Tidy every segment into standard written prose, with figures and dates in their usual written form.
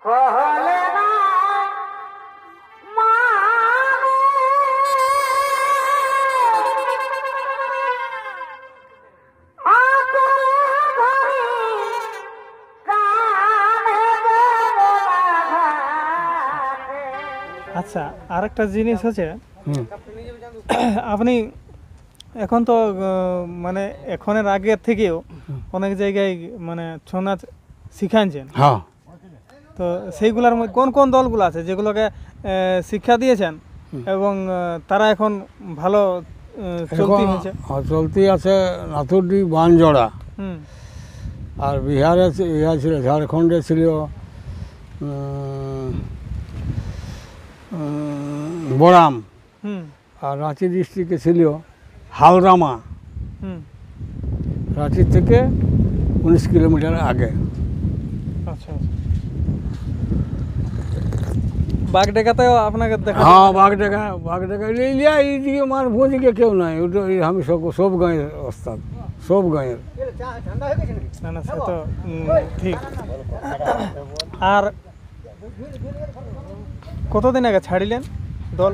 আচ্ছা, আরেকটা জিনিস হচ্ছে, আপনি এখন তো মানে এখনের আগের থেকেও অনেক জায়গায় মানে ছৌ নাচ শিখাচ্ছেন। হ্যাঁ, তো সেইগুলোর মধ্যে কোন কোন দলগুলো আছে যেগুলোকে শিক্ষা দিয়েছেন এবং তারা এখন ভালো চলতি হয়েছে? চলতি আছে নাথুরডি, বানজোড়া, আর বিহারে ছিল, ঝাড়খণ্ডে ছিল বড়াম, আর রাঁচি ডিস্ট্রিক্টে ছিল হালরামা, রাঁচি থেকে 19 কিলোমিটার আগে। আচ্ছা, বাগডেকাতেও আপনাকে দেখা? হ্যাঁ, বাগডেকা এইদিকে মারভূদিকে কেউ নাই, ওটা আমি সব গাঁয়ের ওস্তাদ, সব গাঁয়ের। না না, সে তো ঠিক। আর কতদিন আগে ছাড়িলেন দল?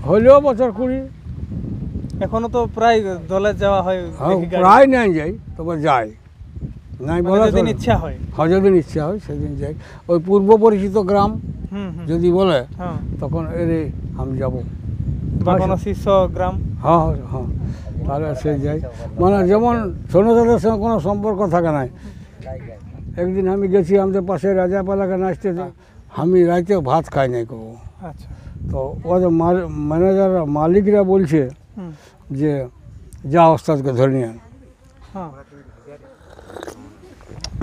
হলেও বছর 20। এখনো তো প্রায় দলে যাওয়া হয়? প্রায় নাই যাই, তবে যাই নাই বলা, যেদিন ইচ্ছা হয়। হ্যাঁ, যেদিন ইচ্ছা হয় সেদিন যাই। ওই পূর্ব পরিচিত গ্রাম যদি বলে তখন এরে আমি যাব, বা কোনো শীর্ষ গ্রাম। হ্যাঁ হ্যাঁ, তাহলে সে যাই। মানে যেমন ছোটদের সঙ্গে কোনো সম্পর্ক থাকে নাই। একদিন আমি গেছি আমাদের পাশে রাজাপালাকে নাচতে, আমি রাইতে ভাত খাই নাই করবো। আচ্ছা, তো ওদের ম্যানেজার মালিকরা বলছে যে যা ওস্তাদকে ধরে নিয়ে আন।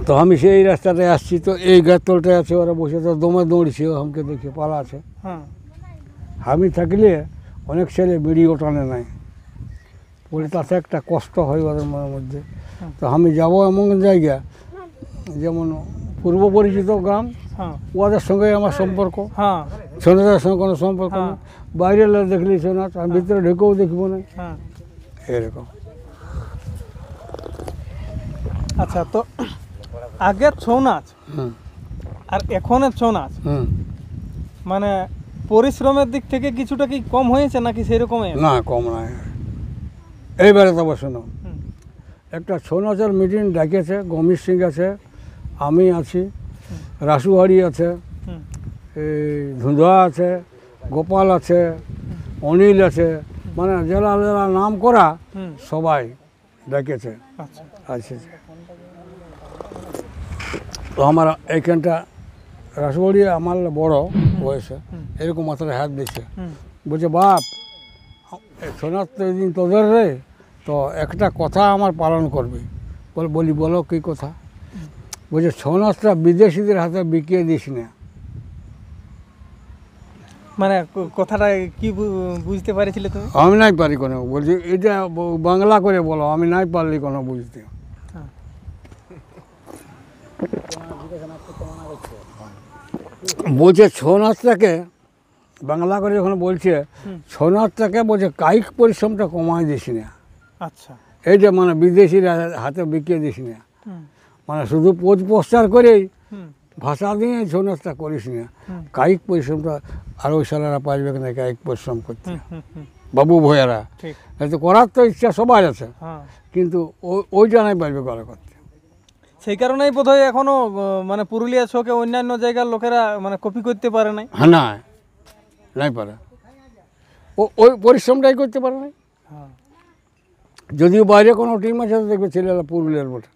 তো আমি সেই রাস্তাটায় আসছি, তো এই গাছতলটায় আছে, ওরা বসে তো দমে দৌড়ছে, আমাকে দেখে পালা আছে। আমি থাকলে অনেক ছেলে বিড়িও টানে নাই, বলে তাতে একটা কষ্ট হয় ওদের মনের মধ্যে। তো আমি যাব এমন জায়গা যেমন পূর্ব পরিচিত গ্রাম, ওদের সঙ্গে আমার সম্পর্ক, সোনাদের সঙ্গে কোনো সম্পর্ক নেই। বাইরের লোক দেখলি সোনা, আমি ভিতরে ঢুকেও দেখবো না, এরকম। আচ্ছা, তো আগের ছৌ নাচ আর এখনের ছৌ নাচ মানে পরিশ্রমের দিক থেকে কিছুটা কি কম হয়েছে নাকি সেরকম? না, কম নয়। এইবারে তবে শোনো, একটা ছৌ নাচের মিটিং ডাকেছে, গমির সিং আছে, আমি আছি, রাসুহারি আছে, এই ধুঁধা আছে, গোপাল আছে, অনিল আছে, মানে যারা যারা নাম করা সবাই ডেকেছে। আচ্ছা, তো আমার এইখানটা রাসুহারি আমার বড় বয়সে, এরকম মাথায় হাত দিচ্ছে, বলছে বাপ সোনার তো এদিন তোদের রে, তো একটা কথা আমার পালন করবে। বলি বলো কী কথা? বলছে ছৌ নাচটা বিদেশিদের হাতে বিকিয়ে দিস না। মানে কথাটা কি বুঝতে পারছিলে তুমি? আমি নাই পারি কোনো, বলছি এটা বাংলা করে বলো, আমি নাই পারলি কোনো বুঝতে। বলছে ছৌ নাচটাকে বাংলা করে যখন বলছে, ছৌ নাচটাকে বলছে কায়িক পরিশ্রমটা কমাই দিস না। আচ্ছা, এইটা মানে বিদেশির হাতে বিকিয়ে দিস না, মানে শুধু পোজ পোস্টার করেই ভাষা দিয়ে ছৌ নাচটা করিস না, কায়িক পরিশ্রমটা। আর ওই সালারা পারবে না কায়িক পরিশ্রম করতে, বাবু ভয়েরা। তো করার তো ইচ্ছা সবার আছে, কিন্তু ওইটা নাই পারবে করা করতে। সেই কারণেই বোধহয় এখনো মানে পুরুলিয়া ছৌকে অন্যান্য জায়গার লোকেরা মানে কপি করতে পারে নাই। হ্যাঁ, নাই পারে, ওই পরিশ্রমটাই করতে পারে নাই। যদিও বাইরে কোনো টিম আছে দেখবে ছেলেরা পুরুলিয়ার বটে,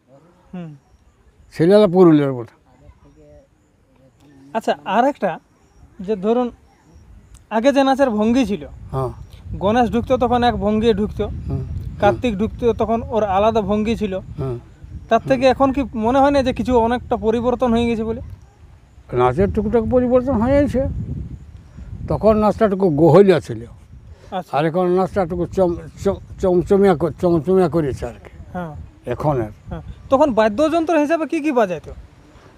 ছেলেরা পুরুলিয়ার বটে। আচ্ছা, আর একটা যে ধরুন আগে যে নাচের ভঙ্গি ছিল, গণেশ ঢুকতো তখন এক ভঙ্গি ঢুকতো, কার্তিক ঢুকতো তখন ওর আলাদা ভঙ্গি ছিল, তার থেকে এখন কি মনে হয় না যে কিছু অনেকটা পরিবর্তন হয়ে গেছে বলে? নাচের টুকটাক পরিবর্তন হয়েছে, তখন নাচটাটুকু গোহলিয়া ছিল, আর এখন নাচটাটুকু চমচমিয়া করেছে আর কি এখন। তখন বাদ্যযন্ত্র হিসাবে কি কি বাজাইতো?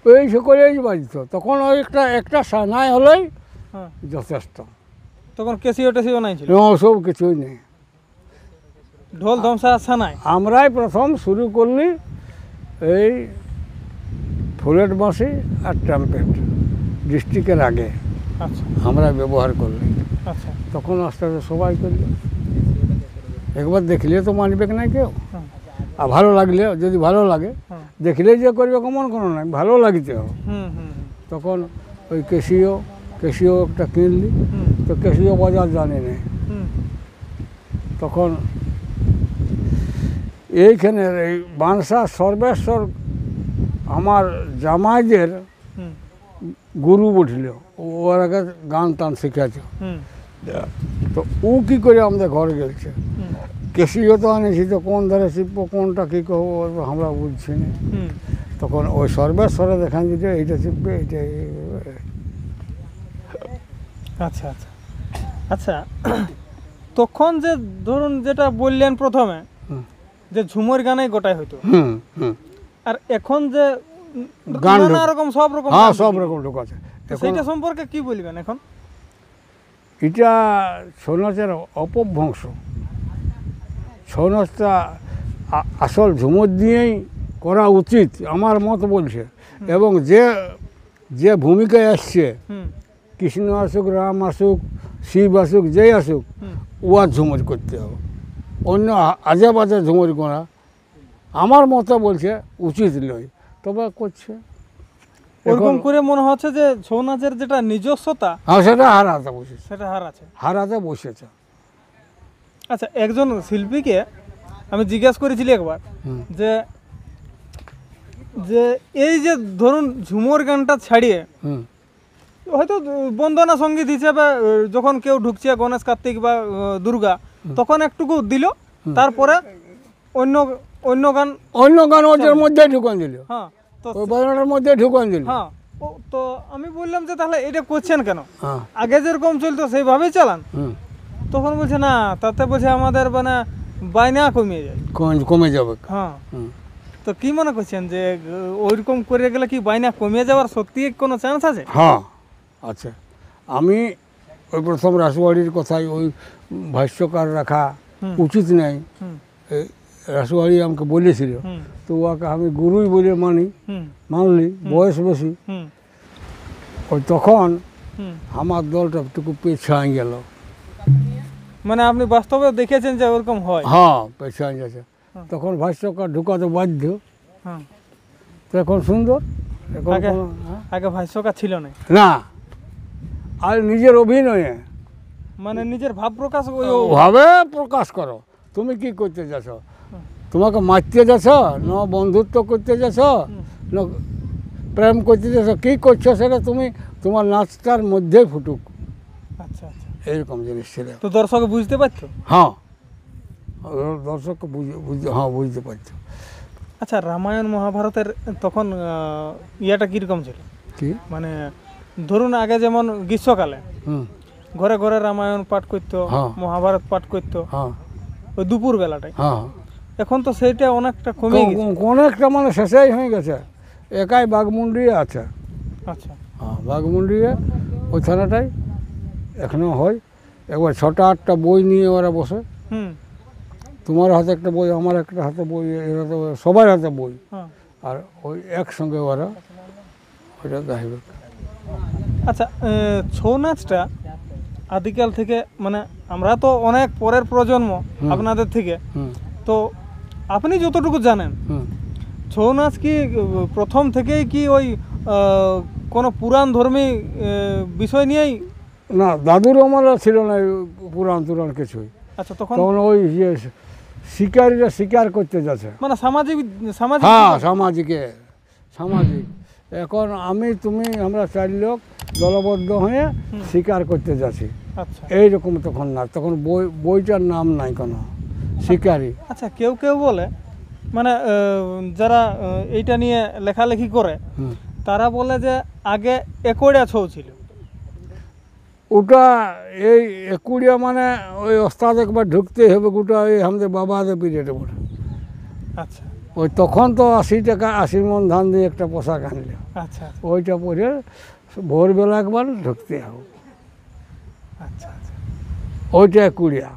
ওই সকলেই বাজতো তখন, ওই একটা সানাই হলেই যথেষ্ট। তখন কেসিও টেসিও নাই ছিল? সব কিছুই নেই, ঢোল ধামসা সানাই। আমরাই প্রথম শুরু করলি এই ফুলেট বাঁশি আর ট্রাম্পেট ডিস্ট্রিক্টের আগে আচ্ছা আমরা ব্যবহার করলে আচ্ছা তখন আস্তে আস্তে সবাই করলো। একবার দেখলে তো মানবে না কেউ, হুম আর ভালো লাগলে, যদি ভালো লাগে হুম দেখলে যে করবে কমন কোনো নাই, ভালো লাগিতে হবে। হুম হুম তখন ওই কেশিও একটা কিনলি, হুম তো কেশিও বাজার জানি না। হুম তখন এইখানের এই বানসা সর্বেশ্বর আমার জামাইদের হুম গুরু উঠল, ওর আগে গান টান শিখেছে। হুম তো ও কী করে আমাদের ঘরে গেছে, হুম কেশিও তো আনেছি, তো কোন ধারে শিখবো কোনটা কী করবো আমরা বুঝছি না। হুম তখন ওই সর্বেশ্বরে দেখান দিতে এইটা শিখবে, এইটা আচ্ছা আচ্ছা আচ্ছা তখন যে ধরুন যেটা বললেন প্রথমে হুম। যে ঝুমুর গানেই গোটাই হইতো, হুম হুম আর এখন যে গান নানা রকম সব রকম হ্যাঁ গান সব ঢুকে রকম ঢোক আছে। তো সেইটা সম্পর্কে কি বলবেন এখন? এটা ছৌ নাচের অপভ্রংশ। ছৌ নাচটা আসল ঝুমুর দিয়েই করা উচিত আমার মত বলছে। এবং যে যে ভূমিকায় আসছে, হুম কৃষ্ণ আসুক, রাম আসুক, শিব আসুক, যেই আসুক, হুম উয়ার ঝুমুর করতে হবে। অন্য আজে বাজে ঝুমুর করা আমার মতে বলছে উচিত নয়, তবে করছে। ওরকম করে মনে হচ্ছে যে ছৌ নাচের যেটা নিজস্বতা হ্যাঁ সেটা হারাতে বসেছে, সেটা হার আছে। হারাতে বসেছে। আচ্ছা একজন শিল্পীকে আমি জিজ্ঞাসা করেছিলি একবার হুম যে যে এই যে ধরুন ঝুমুর গানটা ছাড়িয়ে হুম হয়তো বন্দনা সঙ্গীত হিসেবে যখন কেউ ঢুকছে গণেশ কার্তিক বা দুর্গা তখন একটুকু দিল, তারপরে অন্য অন্য গান ওদের মধ্যে ঢুকান দিল, হ্যাঁ তো ওই বাজনাটার মধ্যে ঢুকান দিল। হ্যাঁ তো আমি বললাম যে তাহলে এটা করছেন কেন, হ্যাঁ আগে যেরকম চলতো সেইভাবেই চালান। হুম তখন বলছে না, তাতে বলছে আমাদের মানে বাইনা কমিয়ে যায়। কমে যাবে। হ্যাঁ হুম তো কি মনে করছেন যে ওইরকম করে গেলে কি বাইনা কমিয়ে যাওয়ার সত্যি কোনো চান্স আছে? হ্যাঁ আচ্ছা, আমি ওই প্রথম রাসুয়াড়ির কথাই ওই ভাষ্যকার রাখা হুম। উচিত নেই, হুম এই রাসুয়াড়ি আমাকে বলেছিল। হুম তো ওকে আমি গুরুই বলে হুম মানলি, বয়স বেশি। হুম ওই তখন হুম আমার দলটা একটুকু পেছায় গেল। মানে আপনি বাস্তবে দেখেছেন যে ওরকম হয়? হ্যাঁ পেছায় গেছে। হুম। তখন ভাষ্যকার ঢুকাতে বাধ্য। হ্যাঁ তো এখন সুন্দর, এখন আগে হ্যাঁ? আগে ভাষ্যকার ছিল না, না, আর নিজের অভিনয়ে মানে নিজের ভাব প্রকাশ ভাবে প্রকাশ করো। তুমি কি করতে যাচ্ছ, তোমাকে মারতে যাচ্ছ না বন্ধুত্ব করতে যাচ্ছ না প্রেম করতে যাচ্ছ, কী করছো সেটা তুমি তোমার নাচটার মধ্যেই ফুটুক, আচ্ছা আচ্ছা। এইরকম জিনিস ছিল। তো দর্শক বুঝতে পারতো? হ্যাঁ দর্শককে বুঝতে পারছো। আচ্ছা রামায়ণ মহাভারতের তখন ইয়েটা কীরকম ছিল? কি মানে ধরুন আগে যেমন গ্রীষ্মকালে হুম ঘরে ঘরে রামায়ণ পাঠ করতো, হ্যাঁ। মহাভারত পাঠ করতো হ্যাঁ ওই দুপুর বেলাটায়। হ্যাঁ এখন তো সেইটা অনেকটা কমে গেছে। অনেকটা মানে শেষেই হয়ে গেছে, একাই বাঘমুন্ডি আছে। আচ্ছা হ্যাঁ বাঘমুন্ডি ওই থানাটাই এখনও হয়। একবার 6-8টা বই নিয়ে ওরা বসে, হুম তোমার হাতে একটা বই, আমার একটা হাতে বই, এরা তো সবার হাতে বই, হ্যাঁ আর ওই একসঙ্গে ওরা ওইটা গাইবে। আচ্ছা ছৌ নাচটা আদিকাল থেকে, মানে আমরা তো অনেক পরের প্রজন্ম আপনাদের থেকে, হুম তো আপনি যতটুকু জানেন হুম ছৌ নাচ কি প্রথম থেকেই কি ওই কোনো পুরাণ ধর্মী বিষয় নিয়েই? না, দাদুর আমার ছিল না এই পুরাণ টুরাণ কিছুই। আচ্ছা তখন তখন ওই যে শিকারীরা শিকার করতে যাচ্ছে। মানে সামাজিক সামাজিক হ্যাঁ সামাজিক। এখন আমি তুমি আমরা 4 লোক দলবদ্ধ হয়ে শিকার করতে যাচ্ছি, আচ্ছা এইরকম তখন না। তখন বইটার নাম নাই কোনো, শিকারি। আচ্ছা কেউ কেউ বলে মানে যারা এইটা নিয়ে লেখালেখি করে হুম। তারা বলে যে আগে একড়িয়া ছৌ ছিল। ওটা এই একুড়িয়া মানে ওই ওস্তাদ একবার ঢুকতেই হবে, গোটা ওই আমাদের বাবাদের পিরিয়ডে পড়ে। আচ্ছা ওই তখন তো 80 টাকা 80 মণ ধান দিয়ে একটা পোশাক আনলে, আচ্ছা ওইটা পরে ভোরবেলা একবার ঢুকতে হবে, আচ্ছা আচ্ছা ওইটা একুড়িয়া।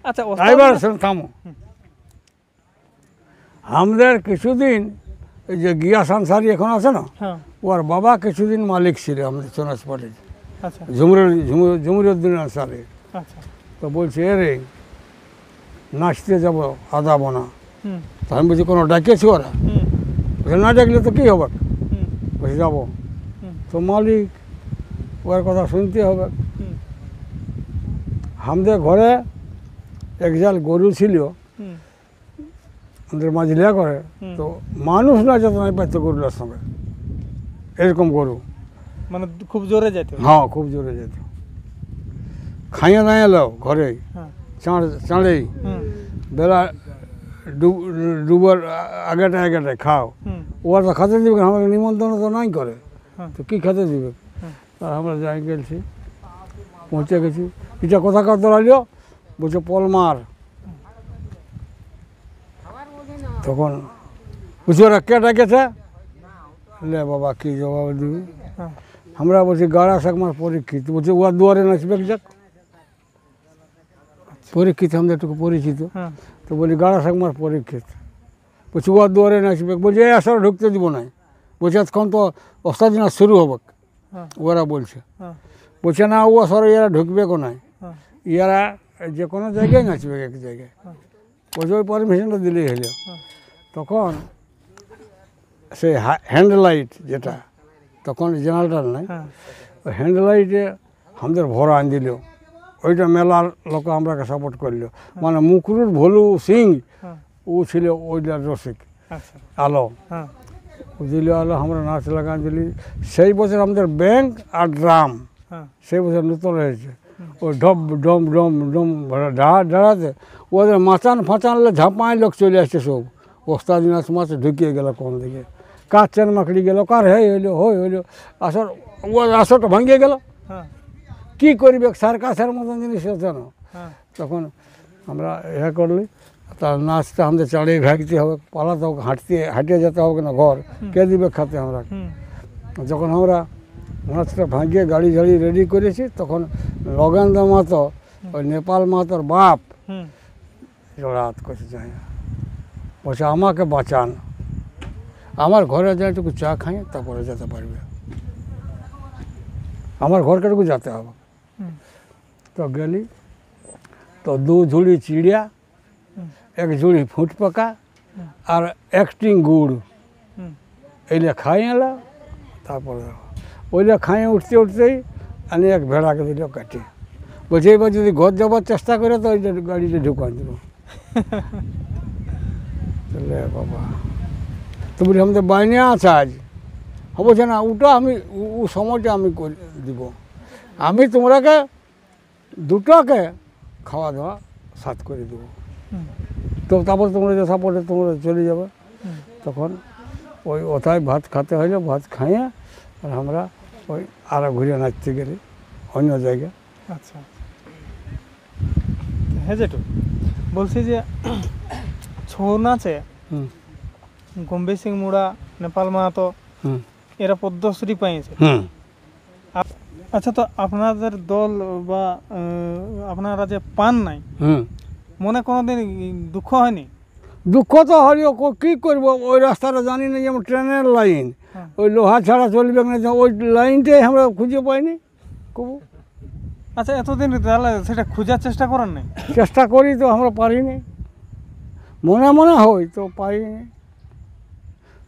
আচ্ছা এবার থামো, আমাদের কিছুদিন এই যে গিয়াস আনসারি এখন আছে না, হ্যাঁ ওর বাবা কিছুদিন মালিক ছিল আমাদের চনাস পার্টির, আচ্ছা জমুরুদ্দিন আনসারি। আচ্ছা তো বলছে এরে নাচতে যাবো আদা বোনা। হুম তো আমি বলছি কোনো ডাকেছি ওরা? হুম বলছে না ডাকলে তো কী হবে? হুম বলছে যাবো। হুম তো মালিক ওর কথা শুনতে হবে। হুম আমাদের ঘরে এক জাল গরু ছিল হুম আমাদের মাঝলিয়া করে, তো মানুষ না যেত না পাইতো গরুটার সঙ্গে, এরকম গরু। মানে খুব জোরে যেত। হ্যাঁ খুব জোরে যেত। খাইয়ে না এলো ঘরে হ্যাঁ চাঁড়েই হুম বেলা ডুবার আগেটায় খাও। হুম ওরা তো খেতে দিবে, আমাকে নিমন্ত্রণ তো নাই করে, হ্যাঁ তো কী খেতে দিবে? হুম আর আমরা যাই গেছি, পৌঁছে গেছি। পিঠা কোথা কার দৌড়ালিও? বলছে পলমার। তখন বুঝি ওরা কে ডাকেছে? লে বাবা কী জবাব দিবি? হ্যাঁ আমরা বলছি গাড়া শাকমার পরীক্ষিত। বলছে ওর দুয়ারে নাচবে যাক। পরীক্ষিত আমাদের একটু পরিচিত, হ্যাঁ তো বলি গাড়া শাকমার পরীক্ষিত। বলছি ওর দুয়ারে নাচবে। বলছে এই আসলে ঢুকতে দিব না। বলছে এতক্ষণ তো ওস্তাদ নাচ শুরু হবে, হ্যাঁ ওরা বলছে। হ্যাঁ বলছে না ও আসলে এরা ঢুকবে কো নাই, হ্যাঁ ইয়ারা যে কোনো জায়গায় নাচবে এক জায়গায়। হ্যাঁ বলছে ওই পারমিশনটা দিলেই হলো। হ্যাঁ তখন সেই হ্যান্ড লাইট যেটা, তখন জেনারেটার নাই, হ্যাঁ ওই হ্যান্ড লাইটে আমাদের ভরা আন দিল। ওইটা মেলার লোক আমরাকে সাপোর্ট করলো। মানে মুকরুর ভলু সিং হ্যাঁ ও ছিল ওইটার রসিক আচ্ছা আলো, হ্যাঁ ও দিল আলো, আমরা নাচ লাগান দিলি। সেই বছর আমাদের ব্যাংক আর ড্রাম হ্যাঁ সেই বছর নতুন হয়েছে। ওই ডম ডম ডম ডম ডাড়াতে ওদের মাচান ফাঁচানলে ঝাঁপায় লোক চলে আসছে সব। ওস্তাদ নাচ মাছ ঢুকিয়ে গেল কোন দিকে, কার চেন মাকড়ি গেল, কার হয়ে হইলো হইলো। আসর ও আসরটা ভাঙিয়ে গেল। হ্যাঁ কী করবে, সার্কাসের মতন জিনিস হচ্ছে না। হ্যাঁ তখন আমরা ইহা করলি, তার নাচটা আমাদের চাড়িয়ে ভাগতে হবে, পালাতে হবে, হাঁটিয়ে যেতে হবে না ঘর, কে দিবে খাতে আমরা। হুম যখন আমরা নাচটা ভাঙিয়ে গাড়ি ঝাড়ি রেডি করেছি, তখন লগেন্দ্র মাহাতো, ওই নেপাল মাহাতোর বাপ হুম জড়াত করছে যায়, বলছে আমাকে বাঁচান, আমার ঘরে যায় একটু চা খাই, তারপরে যেতে পারবে, আমার ঘরকেটুকু যেতে হবে। হুম তো গেলি, তো দু ঝুড়ি চিড়িয়া, এক ঝুড়ি ফুট পাকা আর একটিং গুড় হুম এইলে খাই এলা। তারপরে ওইলে খাইয়ে উঠতে উঠতেই আমি এক ভেড়াকে দিল কাটি। বলছে এবার যদি ঘর যাবার চেষ্টা করে তো ওই গাড়িতে ঢুকান দেবো। তাহলে বাবা তো বলি আমাদের বাইনে আছে আজ, বলছে না ওটা আমি ও সময়টা আমি করে দিব, আমি তোমরাকে দুটোকে খাওয়া দাওয়া সাত করে দেবো। হুম তো তারপর তোমরা যে সাপোর্টে তোমরা চলে যাবে। তখন ওই ওথায় ভাত খেতে হইলো, ভাত খাইয়ে আর আমরা ওই আরো ঘুরে নাচতে গেলে অন্য জায়গায়। আচ্ছা হ্যাঁ যেটু বলছি যে ছৌ নাচে হুম গম্ভীর সিং মুড়া, নেপাল মাহাতো হুম এরা পদ্মশ্রী পেয়েছে। হুম আচ্ছা তো আপনাদের দল বা আপনারা যে পান নাই, হুম মনে কোনোদিন দুঃখ হয়নি? দুঃখ তো হলেও কী করবো, ওই রাস্তাটা জানি না, যেমন ট্রেনের লাইন, হ্যাঁ। ওই লোহা ছাড়া চলবে না, ওই লাইনটাই আমরা খুঁজে পাইনি কবু। আচ্ছা এতদিন তাহলে সেটা খোঁজার চেষ্টা করেন নাই? চেষ্টা করি তো আমরা পারিনি, মনে মনে হয় তো পারিনি।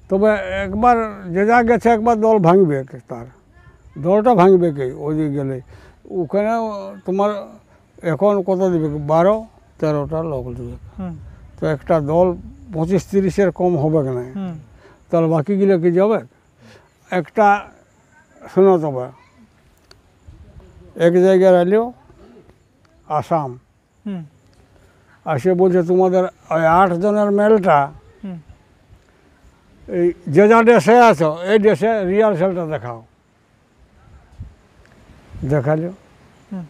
তবে একবার যে যা গেছে একবার দল ভাঙবে, তার দলটা ভাঙবে কে ওইদিকে গেলে, ওখানে তোমার এখন কত দিবে, 12-13টা লোক দিবে, হুম তো একটা দল 25-30-এর কম হবে না, হুম তাহলে বাকিগুলো কি যাবে? একটা শোনো, তবে এক জায়গায় এলেও আসাম হুম আসে বলছে তোমাদের ওই 8 জনের মেলটা হুম এই যে যা দেশে আছো এই দেশে রিহার্সালটা দেখাও। দেখালো, হুম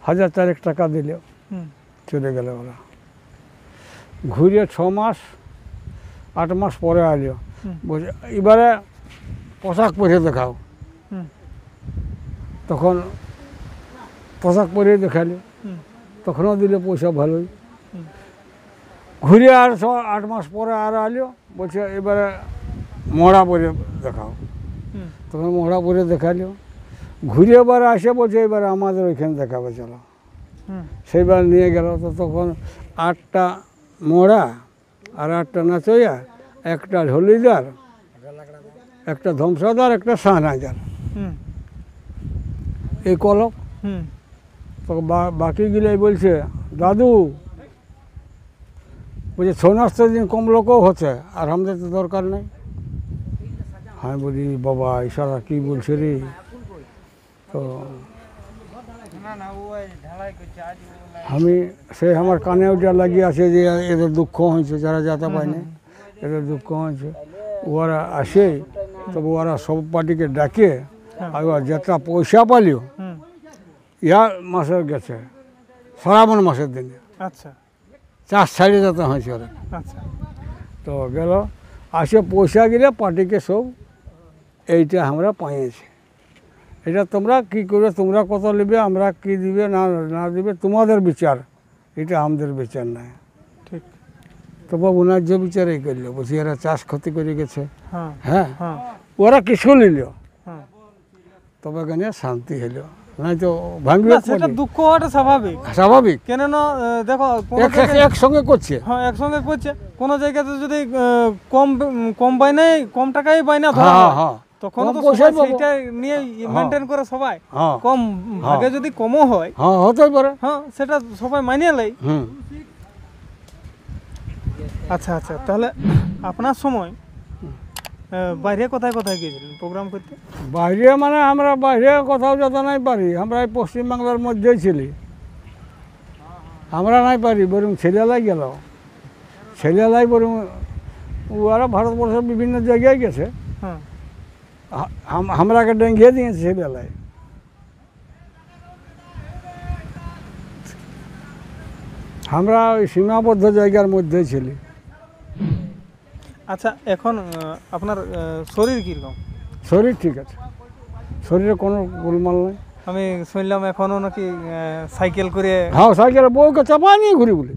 1000 টাকা দিল, হুম চলে গেল ওরা। ঘুরে 6 মাস 8 মাস পরে আলো, হুম বলছে এবারে পোশাক পরে দেখাও। হুম তখন পোশাক পরে দেখালো, হুম তখনও দিল পয়সা ভালোই। হুম ঘুরে আর 8 মাস পরে আর আলো, বলছে এবারে মহড়া পরে দেখাও। হুম, তখন মহড়া পরে দেখালো, ঘুরে এবার আসে বলছে এবার আমাদের ওইখানে দেখাবে চলো। হুম, সেইবার নিয়ে গেল, তো তখন 8টা মহড়া আর 8টা নাচইয়া, একটা ঢলিদার, একটা ধ্বংসাদার, একটা শাহনাজার, হুম, এই কলক। হুম, তো বাকিগুলাই বলছে দাদু বলছে 6 নাচতে দিন কম লোকও হচ্ছে, আর আমাদের তো দরকার নেই। আমি বলি বাবা ইশারা কী বলছে রে। তো আমি সেই আমার কানে ওটা লাগিয়ে আছে যে এদের দুঃখ হয়েছে, যারা যেতে পায় না এদের দুঃখ হয়েছে। ওরা আসে, তবে ওরা সব পার্টিকে ডাকে, আর ওরা যেটা পয়সা পালিও হুম, ইয়া মাসের গেছে শ্রাবণ মাসের দিনে আচ্ছা, চাষ ছাড়িয়ে যেতে হয়েছে ওরা। আচ্ছা, তো গেল, আসে পয়সা গেলে পার্টিকে সব এইটা আমরা পাইয়েছি। এটা তোমরা কি করবে, তোমরা কত নেবে, আমরা কি দিবে না না দিবে তোমাদের বিচার, এটা আমাদের বিচার নাই। ঠিক, তো বাবু ন্যায্য বিচারই করলো, বলছি এরা চাষ ক্ষতি করে গেছে। হ্যাঁ, হ্যাঁ, হ্যাঁ, ওরা কিছু নিল, হ্যাঁ। তবে কেন শান্তি হলো, নাই তো ভাঙবে। না, সেটা দুঃখ হওয়াটা স্বাভাবিক। স্বাভাবিক, কেননা দেখো কোনো জায়গায়- একসঙ্গে করছে। হ্যাঁ, একসঙ্গে করছে। কোনো জায়গাতে যদি কম কম পায় নাই, কম টাকাই পায় না ধরা হ্যাঁ হয়, হ্যাঁ, তখন কম তো পয়সায় সবাই পাবো। সেইটা নিয়ে মেনটেন করে সবাই। হ্যাঁ কম ভাগে যদি কমও হয়, হ্যাঁ, হতেই পারে। হ্যাঁ, সেটা সবাই মানিয়ে নেয়। হুম, আচ্ছা, আচ্ছা, তাহলে আপনার সময় বাইরে কোথায় কোথায় গিয়েছিলেন প্রোগ্রাম করতে? বাইরে মানে আমরা বাইরে কোথাও যেতে নাই পারি, আমরা এই পশ্চিমবাংলার মধ্যেই ছিলি। আমরা নাই পারি, বরং ছেলেলাই গেল, ছেলেলাই বরং ওরা ভারতবর্ষের বিভিন্ন জায়গায় গেছে, হ্যাঁ, আমরাকে ডেঙ্গিয়ে দিয়েছে ছেলেলাই। আমরা ওই সীমাবদ্ধ জায়গার মধ্যেই ছিলি। আচ্ছা, এখন আপনার শরীর কীরকম? শরীর ঠিক আছে, শরীরে কোনো গোলমাল নেই। আমি শুনলাম এখনও নাকি সাইকেল করে। হ্যাঁ, সাইকেলে বউকে চাপা নিয়ে ঘুরি বলি।